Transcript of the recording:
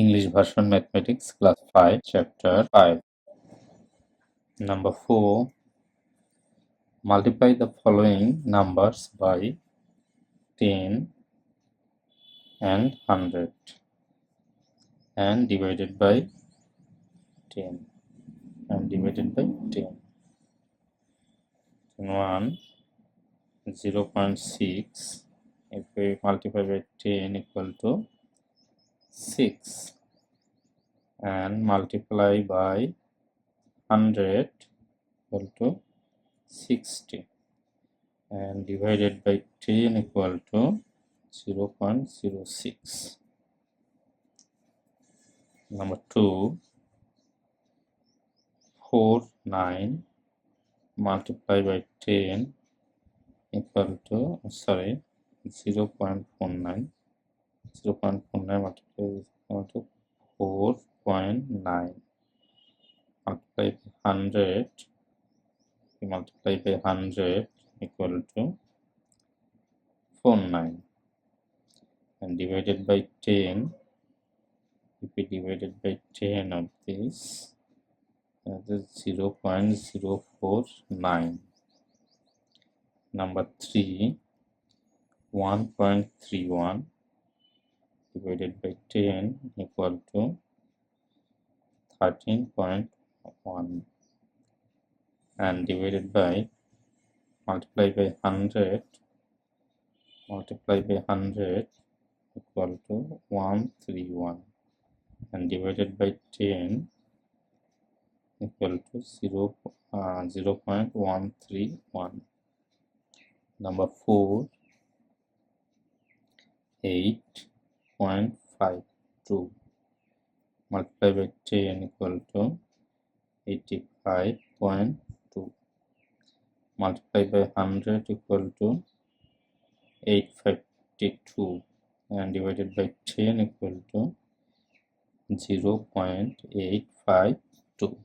English version mathematics class 5 chapter 5. Number 4, multiply the following numbers by 10 and 100 and divided by 10 and divided by 10. 1 0.6, if we multiply by 10 equal to 6 and multiply by 100 equal to 60 and divided by 10 equal to 0.06. Number 2, 4, 9 multiply by 10 equal to 0.49. 0.49 multiply is equal to 4.9. Multiply by 100, we multiply by 100 equal to 49 and divided by 10, if we divided by 10 of this, that is 0.049. Number 3, 1.31 divided by 10 equal to 13.1 and divided by multiply by 100 equal to 131 and divided by 10 equal to 0.131. Number 4, 8.52 multiply by 10 equal to 85.2 multiply by 100 equal to 852 and divided by 10 equal to 0.852.